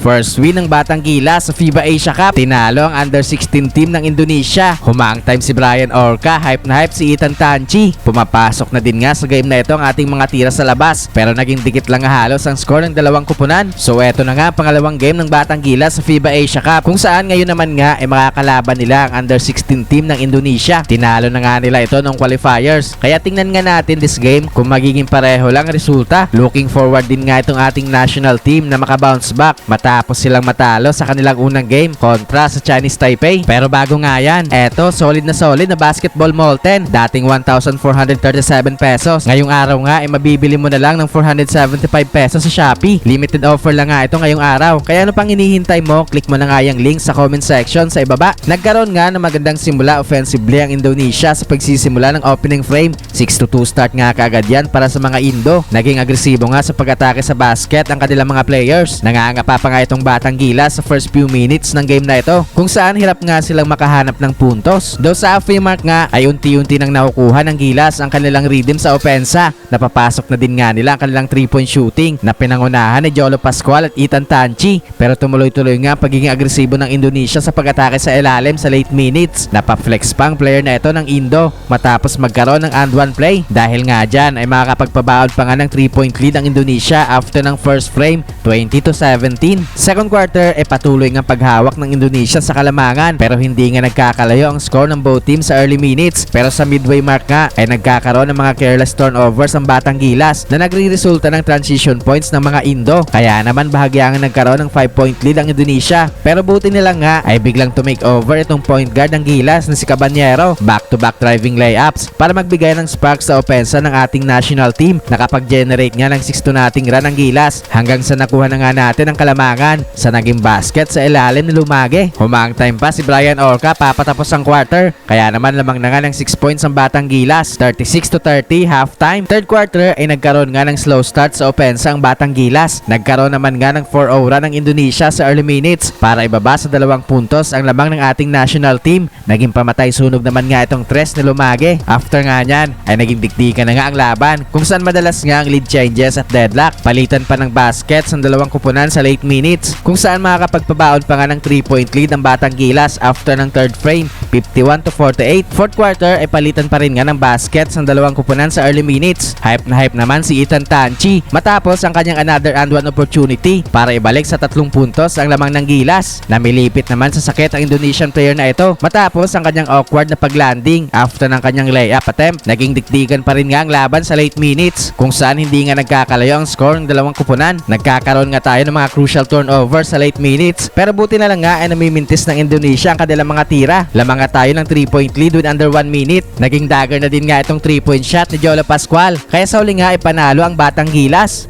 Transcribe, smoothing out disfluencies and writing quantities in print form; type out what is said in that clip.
First win ng Batang Gilas sa FIBA Asia Cup. Tinalo ang under-16 team ng Indonesia. Humang time si Brian Orca, hype na hype si Ethan Tanchi. Pumapasok na din nga sa game na ito ang ating mga tira sa labas, pero naging dikit lang halos ang score ng dalawang kupunan. So eto na nga ang pangalawang game ng Batang Gilas sa FIBA Asia Cup, kung saan ngayon naman nga ay makakalaban nila ang under-16 team ng Indonesia. Tinalo na nga nila ito ng qualifiers, kaya tingnan nga natin this game kung magiging pareho lang ang resulta. Looking forward din nga itong ating national team na makabounce back matapos silang matalo sa kanilang unang game kontra sa Chinese Taipei. Pero bago nga yan, eto solid na basketball Molten. Dating 1,437 pesos, ngayong araw nga ay mabibili mo na lang ng 475 pesos sa Shopee. Limited offer lang nga ito ngayong araw, kaya ano pang hinihintay mo? Click mo na nga yung link sa comment section sa ibaba. Nagkaroon nga ng magandang simula offensively ang Indonesia sa pagsisimula ng opening frame. 6-2 start nga kaagad yan para sa mga Indo. Naging agresibo nga sa pag-atake sa basket ang kanilang mga players. Nangangapa pa nga itong Batang Gilas sa first few minutes ng game na ito, kung saan hirap nga silang makahanap ng puntos. Though sa halfway mark nga ay unti-unti nang nakukuha ng Gilas ang kanilang rhythm sa opensa. Napapasok na din nga nila ang kanilang 3-point shooting na pinangunahan ni Jolo Pascual at Ethan Tanchi. Pero tumuloy-tuloy nga pagiging agresibo ng Indonesia sa pag-atake sa ilalim sa late minutes. Napaflex pa ang player na ito ng Indo matapos magkaroon ng and one play. Dahil nga dyan ay makakapagpabaon pa nga ng 3-point lead ang Indonesia after ng first frame, 20-17. Second quarter ay patuloy nga paghawak ng Indonesia sa kalamangan, pero hindi nga nagkakalayo ang score ng both teams sa early minutes. Pero sa midway mark nga ay nagkakaroon ng mga careless turnovers ang Batang Gilas na nagre-resulta ng transition points ng mga Indo. Kaya naman bahagya nga nagkaroon ng 5-point lead ang Indonesia, pero buti nila nga ay biglang to make over itong point guard ng Gilas na si Cabanyero. Back-to-back driving layups para magbigay ng spark sa opensa ng ating national team. Nakapag-generate nga ng 6-2 nating run ang Gilas hanggang sa nakuha na nga natin ang kalamangan sa naging basket sa ilalim ni Lumage. Humang time pa si Brian Orca papatapos ang quarter, kaya naman lamang na nga ng 6 points ang Batang Gilas. 36-30 halftime. Third quarter ay nagkaroon nga ng slow start sa opensa ang Batang Gilas. Nagkaroon naman nga ng 4-0 run ang Indonesia sa early minutes para ibaba sa 2 puntos ang lamang ng ating national team. Naging pamatay sunog naman nga itong tres ni Lumage. After nga nyan ay naging dikdikan na nga ang laban, kung saan madalas nga ang lead changes at deadlock. Palitan pa ng baskets ang dalawang kupunan sa late minutes, kung saan makakapagpabaon pa nga ng 3-point lead ang Batang Gilas after ng third frame, 51-48. Fourth quarter ay palitan pa rin nga ng baskets ang dalawang kupunan sa early minutes. Hype na hype naman si Ethan Tanchi matapos ang kanyang another and one opportunity para ibalik sa 3 puntos ang lamang ng Gilas. Namilipit naman sa sakit ang Indonesian player na ito matapos ang kanyang awkward na paglanding after ng kanyang layup attempt. Naging dikdikan pa rin nga ang laban sa late minutes, kung saan hindi nga nagkakalayo ang score ng dalawang kupunan. Nagkakaroon nga tayo ng mga crucial turnovers sa late minutes, pero buti na lang nga ay namimintis ng Indonesia ang kanilang mga tira. Lamang nga tayo ng 3-point lead with under 1 minute. Naging dagger na din nga itong 3-point shot ni Jolo Pascual, kaya sa uli nga ay panalo ang Batang Gilas.